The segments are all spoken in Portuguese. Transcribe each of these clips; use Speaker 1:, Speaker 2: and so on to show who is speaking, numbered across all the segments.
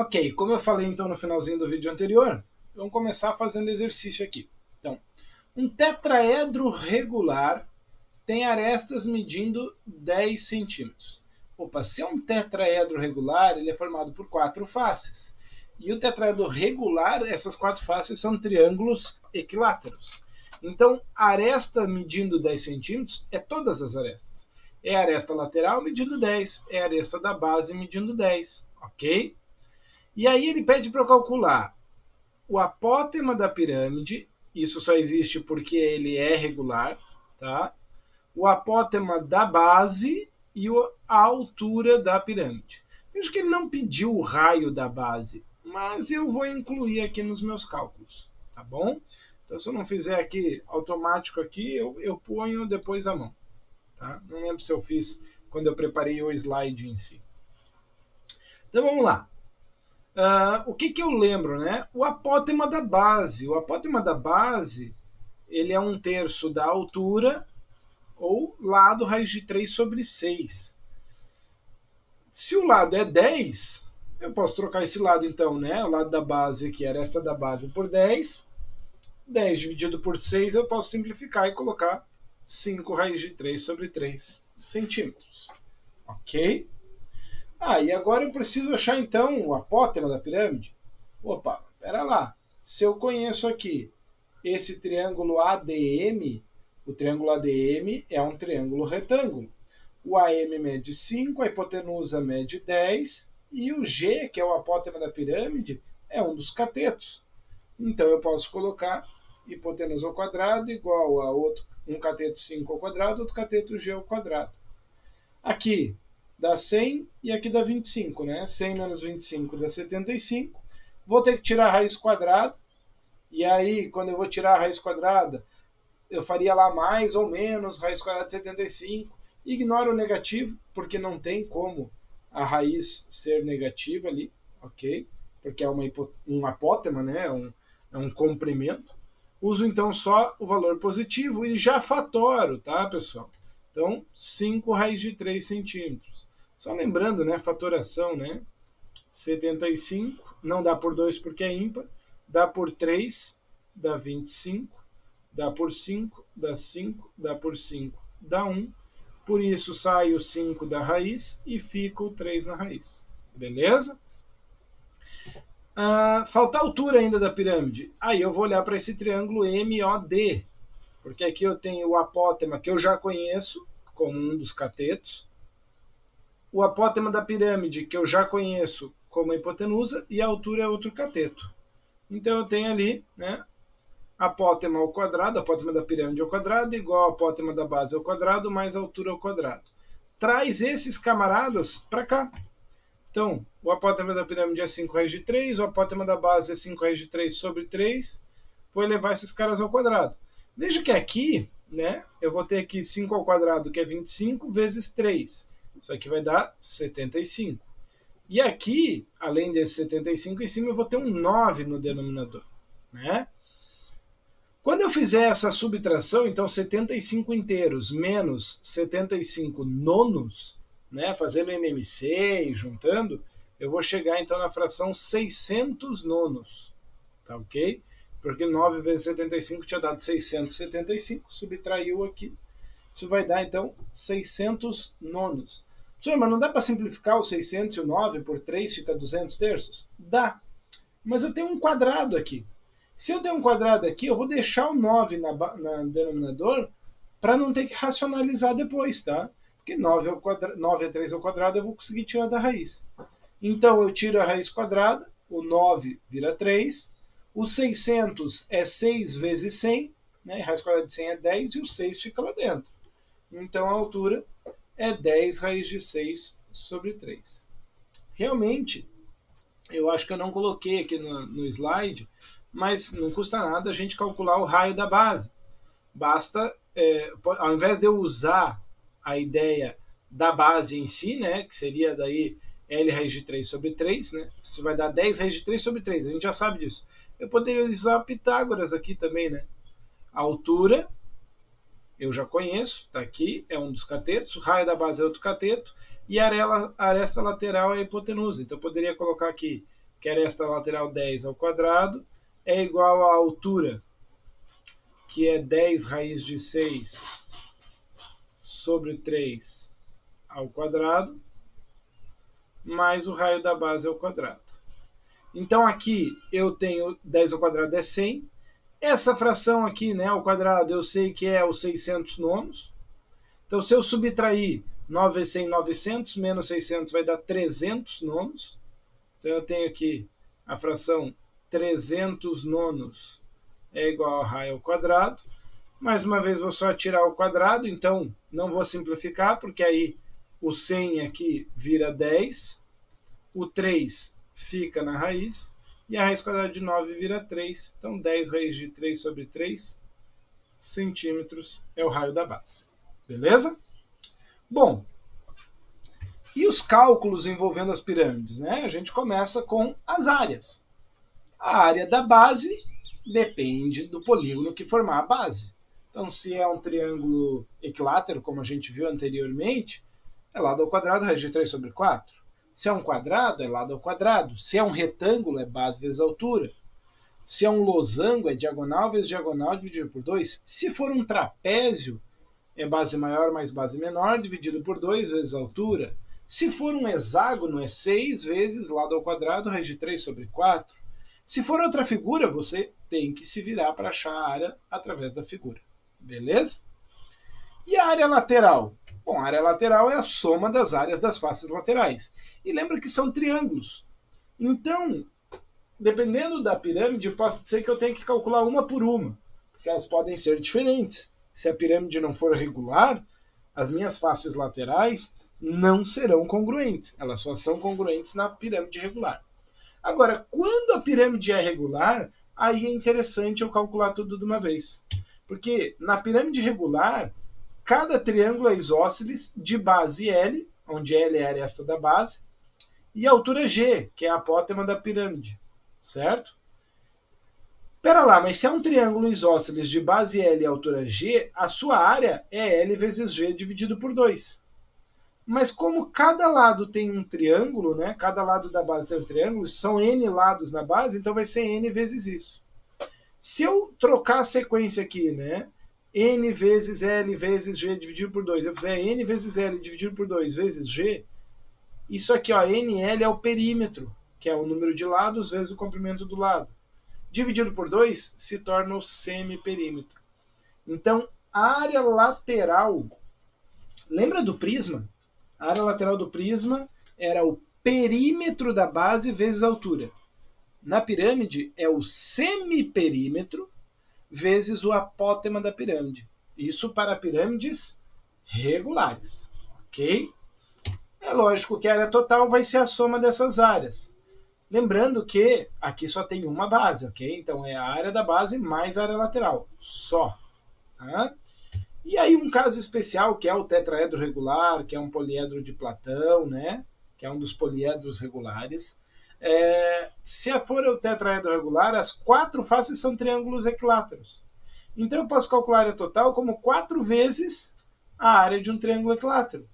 Speaker 1: Ok, como eu falei então no finalzinho do vídeo anterior, vamos começar fazendo exercício aqui. Então, um tetraedro regular tem arestas medindo 10 centímetros. Opa, se é um tetraedro regular, ele é formado por 4 faces. E o tetraedro regular, essas 4 faces são triângulos equiláteros. Então, a aresta medindo 10 centímetros é todas as arestas. É a aresta lateral medindo 10, é a aresta da base medindo 10, ok? E aí ele pede para eu calcular o apótema da pirâmide, isso só existe porque ele é regular, tá? O apótema da base e a altura da pirâmide. Vejo que ele não pediu o raio da base, mas eu vou incluir aqui nos meus cálculos, tá bom? Então, se eu não fizer aqui automático aqui, eu ponho depois a mão, tá? Não lembro se eu fiz quando eu preparei o slide em si. Então, vamos lá. O que eu lembro, né? O apótema da base. O apótema da base, ele é 1/3 da altura, ou lado raiz de 3 sobre 6. Se o lado é 10, eu posso trocar esse lado então, né? O lado da base, que era essa da base, por 10. 10 dividido por 6, eu posso simplificar e colocar 5 raiz de 3 sobre 3 centímetros. Ok? E agora eu preciso achar então o apótema da pirâmide. Opa, pera lá. Se eu conheço aqui esse triângulo ADM, o triângulo ADM é um triângulo retângulo. O AM mede 5, a hipotenusa mede 10 e o G, que é o apótema da pirâmide, é um dos catetos. Então eu posso colocar hipotenusa ao quadrado igual a outro, um cateto 5 ao quadrado, outro cateto G ao quadrado. Aqui dá 100 e aqui dá 25, né? 100 menos 25 dá 75. Vou ter que tirar a raiz quadrada. E aí, quando eu vou tirar a raiz quadrada, eu faria lá mais ou menos raiz quadrada de 75. Ignoro o negativo, porque não tem como a raiz ser negativa ali, ok? Porque é um apótema, né? É um comprimento. Uso então só o valor positivo e já fatoro, tá, pessoal? Então, 5 raiz de 3 centímetros. Só lembrando, né, fatoração, né? 75, não dá por 2 porque é ímpar, dá por 3, dá 25, dá por 5, dá 5, dá por 5, dá 1. Por isso sai o 5 da raiz e fica o 3 na raiz. Beleza? Falta a altura ainda da pirâmide. Aí eu vou olhar para esse triângulo MOD, porque aqui eu tenho o apótema que eu já conheço, como um dos catetos, o apótema da pirâmide que eu já conheço como a hipotenusa, e a altura é outro cateto. Então eu tenho ali, né, apótema ao quadrado, apótema da pirâmide ao quadrado, igual a apótema da base ao quadrado, mais a altura ao quadrado. Traz esses camaradas para cá. Então, o apótema da pirâmide é 5 raiz de 3, o apótema da base é 5 raiz de 3 sobre 3. Vou elevar esses caras ao quadrado. Veja que aqui, né, eu vou ter aqui 5 ao quadrado, que é 25, vezes 3. Isso aqui vai dar 75. E aqui, além desse 75 em cima, eu vou ter um 9 no denominador, né? Quando eu fizer essa subtração, então 75 inteiros menos 75 nonos, né, fazendo NMC e juntando, eu vou chegar então na fração 600 nonos, tá ok? Porque 9 vezes 75 tinha dado 675, subtraiu aqui, isso vai dar então 600 nonos. Professor, mas não dá para simplificar o 600 e o 9 por 3 fica 200 terços? Dá, mas eu tenho um quadrado aqui. Se eu tenho um quadrado aqui, eu vou deixar o 9 no denominador para não ter que racionalizar depois, tá? Porque 9 é 3 ao quadrado, eu vou conseguir tirar da raiz. Então eu tiro a raiz quadrada, o 9 vira 3, o 600 é 6 vezes 100, né? Raiz quadrada de 100 é 10 e o 6 fica lá dentro. Então a altura é 10 raiz de 6 sobre 3. Realmente, eu acho que eu não coloquei aqui no slide, mas não custa nada a gente calcular o raio da base. Basta, ao invés de eu usar a ideia da base em si, né, que seria daí L raiz de 3 sobre 3, né, isso vai dar 10 raiz de 3 sobre 3, a gente já sabe disso. Eu poderia usar Pitágoras aqui também, né? A altura, eu já conheço, está aqui, é um dos catetos, o raio da base é outro cateto, e a aresta lateral é a hipotenusa. Então eu poderia colocar aqui que é a aresta lateral 10 ao quadrado, é igual à altura, que é 10 raiz de 6 sobre 3 ao quadrado, mais o raio da base ao quadrado. Então aqui eu tenho 10 ao quadrado é 100. Essa fração aqui, né, ao quadrado, eu sei que é os 600 nonos. Então se eu subtrair 9 vezes 100, 900, menos 600 vai dar 300 nonos. Então eu tenho aqui a fração 300 nonos é igual a raio ao quadrado. Mais uma vez vou só tirar o quadrado, então não vou simplificar, porque aí o 100 aqui vira 10, o 3 fica na raiz, e a raiz quadrada de 9 vira 3. Então 10 raiz de 3 sobre 3 centímetros é o raio da base. Beleza? Bom, e os cálculos envolvendo as pirâmides? Né? A gente começa com as áreas. A área da base depende do polígono que formar a base. Então, se é um triângulo equilátero, como a gente viu anteriormente, é lado ao quadrado, raiz de 3 sobre 4. Se é um quadrado, é lado ao quadrado. Se é um retângulo, é base vezes altura. Se é um losango, é diagonal vezes diagonal dividido por 2. Se for um trapézio, é base maior mais base menor dividido por 2 vezes altura. Se for um hexágono, é 6 vezes lado ao quadrado, raiz de 3 sobre 4. Se for outra figura, você tem que se virar para achar a área através da figura. Beleza? E a área lateral? Bom, a área lateral é a soma das áreas das faces laterais. E lembra que são triângulos. Então, dependendo da pirâmide, pode ser que eu tenha que calcular uma por uma, porque elas podem ser diferentes. Se a pirâmide não for regular, as minhas faces laterais não serão congruentes. Elas só são congruentes na pirâmide regular. Agora, quando a pirâmide é regular, aí é interessante eu calcular tudo de uma vez. Porque na pirâmide regular, cada triângulo é isósceles de base L, onde L é a aresta da base, e altura G, que é a apótema da pirâmide, certo? Pera lá, mas se é um triângulo isósceles de base L e altura G, a sua área é L vezes G dividido por 2. Mas como cada lado tem um triângulo, né? Cada lado da base tem um triângulo, são N lados na base, então vai ser N vezes isso. Se eu trocar a sequência aqui, né? N vezes L vezes G dividido por 2, eu fizer N vezes L dividido por 2 vezes G, isso aqui, ó, NL é o perímetro, que é o número de lados vezes o comprimento do lado. Dividido por 2 se torna o semiperímetro. Então, a área lateral, lembra do prisma? A área lateral do prisma era o perímetro da base vezes a altura. Na pirâmide é o semiperímetro vezes o apótema da pirâmide. Isso para pirâmides regulares, ok? É lógico que a área total vai ser a soma dessas áreas. Lembrando que aqui só tem uma base, ok? Então é a área da base mais a área lateral, só. Tá? E aí um caso especial, que é o tetraedro regular, que é um poliedro de Platão, né? Que é um dos poliedros regulares. Se for o tetraedro regular, as 4 faces são triângulos equiláteros. Então eu posso calcular a área total como 4 vezes a área de um triângulo equilátero,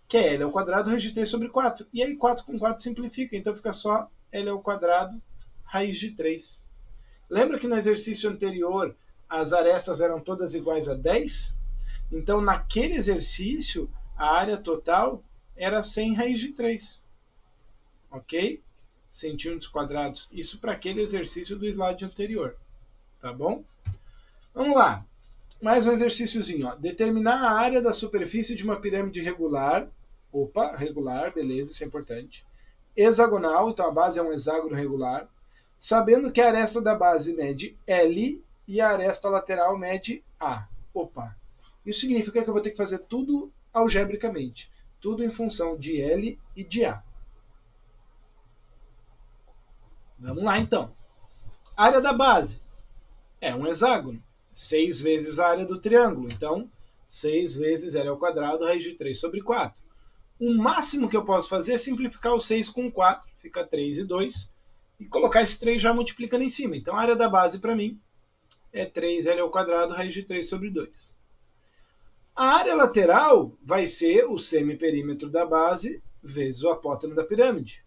Speaker 1: que é L ao quadrado raiz de 3 sobre 4. E aí 4 com 4 simplifica, então fica só L ao quadrado raiz de 3. Lembra que no exercício anterior as arestas eram todas iguais a 10? Então naquele exercício a área total era 100 raiz de 3. Ok? Centímetros quadrados. Isso para aquele exercício do slide anterior. Tá bom? Vamos lá. Mais um exercíciozinho. Ó. Determinar a área da superfície de uma pirâmide regular. Opa, regular, beleza, isso é importante. Hexagonal, então a base é um hexágono regular. Sabendo que a aresta da base mede L e a aresta lateral mede A. Opa. Isso significa que eu vou ter que fazer tudo algebricamente. Tudo em função de L e de A. Vamos lá, então. Área da base é um hexágono. 6 vezes a área do triângulo. Então, 6 vezes L ao quadrado, raiz de 3 sobre 4. O máximo que eu posso fazer é simplificar o 6 com 4. Fica 3 e 2. E colocar esse 3 já multiplicando em cima. Então, a área da base, para mim, é 3L ao quadrado, raiz de 3 sobre 2. A área lateral vai ser o semiperímetro da base vezes o apótemo da pirâmide.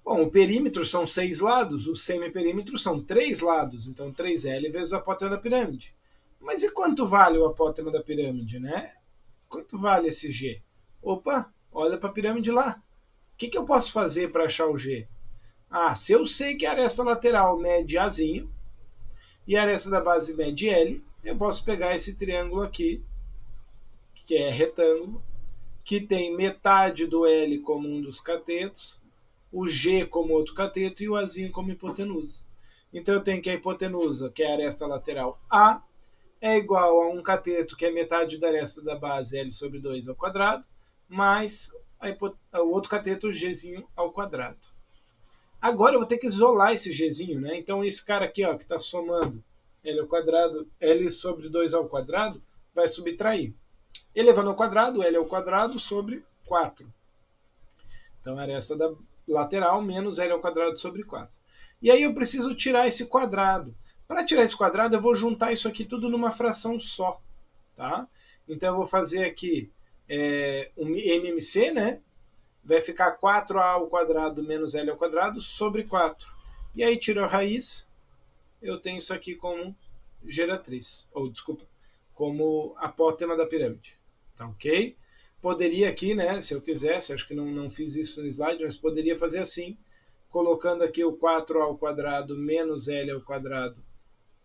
Speaker 1: Bom, o perímetro são 6 lados, o semiperímetro são 3 lados, então 3L vezes o apótema da pirâmide. Mas e quanto vale o apótema da pirâmide, né? Quanto vale esse G? Opa, olha para a pirâmide lá. O que eu posso fazer para achar o G? Ah, se eu sei que a aresta lateral mede Azinho e a aresta da base mede L, eu posso pegar esse triângulo aqui, que é retângulo, que tem metade do L como um dos catetos, o G como outro cateto e o Azinho como hipotenusa. Então eu tenho que a hipotenusa, que é a aresta lateral A, é igual a um cateto, que é metade da aresta da base, L sobre 2 ao quadrado, mais o outro cateto, Gzinho ao quadrado. Agora eu vou ter que isolar esse Gzinho, né? Então esse cara aqui, ó, que está somando L ao quadrado, L sobre 2 ao quadrado, vai subtrair. Elevando ao quadrado, L ao quadrado sobre 4. Então a aresta da lateral menos L ao quadrado sobre 4. E aí eu preciso tirar esse quadrado. Para tirar esse quadrado, eu vou juntar isso aqui tudo numa fração só. Tá? Então eu vou fazer aqui um MMC, né? Vai ficar 4A ao quadrado menos L ao quadrado sobre 4. E aí tiro a raiz, eu tenho isso aqui como geratriz. Ou, desculpa, como apótema da pirâmide. Tá ok? Poderia aqui, né, se eu quisesse, acho que não fiz isso no slide, mas poderia fazer assim, colocando aqui o 4A ao quadrado menos L ao quadrado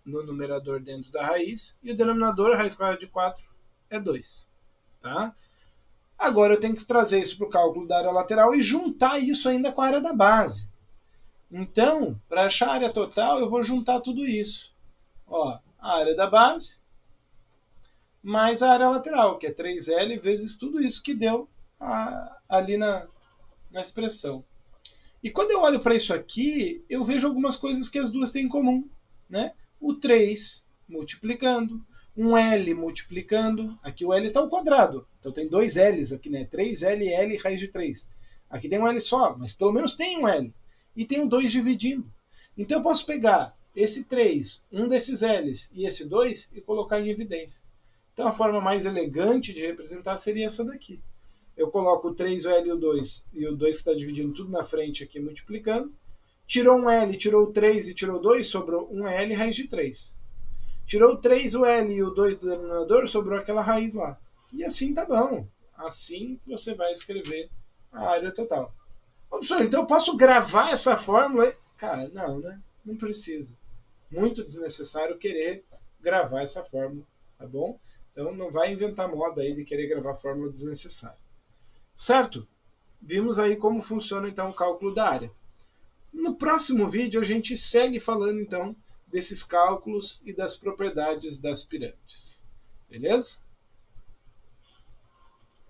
Speaker 1: no numerador dentro da raiz, e o denominador, a raiz quadrada de 4, é 2. Tá? Agora eu tenho que trazer isso para o cálculo da área lateral e juntar isso ainda com a área da base. Então, para achar a área total, eu vou juntar tudo isso. Ó, a área da base mais a área lateral, que é 3L vezes tudo isso que deu ali na expressão. E quando eu olho para isso aqui, eu vejo algumas coisas que as duas têm em comum. Né? O 3 multiplicando, um L multiplicando, aqui o L está ao quadrado, então tem dois L's aqui, né? 3L, L, raiz de 3. Aqui tem um L só, mas pelo menos tem um L. E tem um 2 dividindo. Então eu posso pegar esse 3, um desses L's e esse 2 e colocar em evidência. Então a forma mais elegante de representar seria essa daqui. Eu coloco o 3, o L e o 2 que está dividindo tudo na frente aqui, multiplicando. Tirou um L, tirou o 3 e tirou 2, sobrou um L, raiz de 3. Tirou o 3, o L e o 2 do denominador, sobrou aquela raiz lá. E assim tá bom. Assim você vai escrever a área total. Professor, então eu posso gravar essa fórmula? Cara, não, né? Não precisa. Muito desnecessário querer gravar essa fórmula, tá bom? Então não vai inventar moda aí de querer gravar fórmula desnecessária. Certo? Vimos aí como funciona então o cálculo da área. No próximo vídeo a gente segue falando então desses cálculos e das propriedades das pirâmides. Beleza?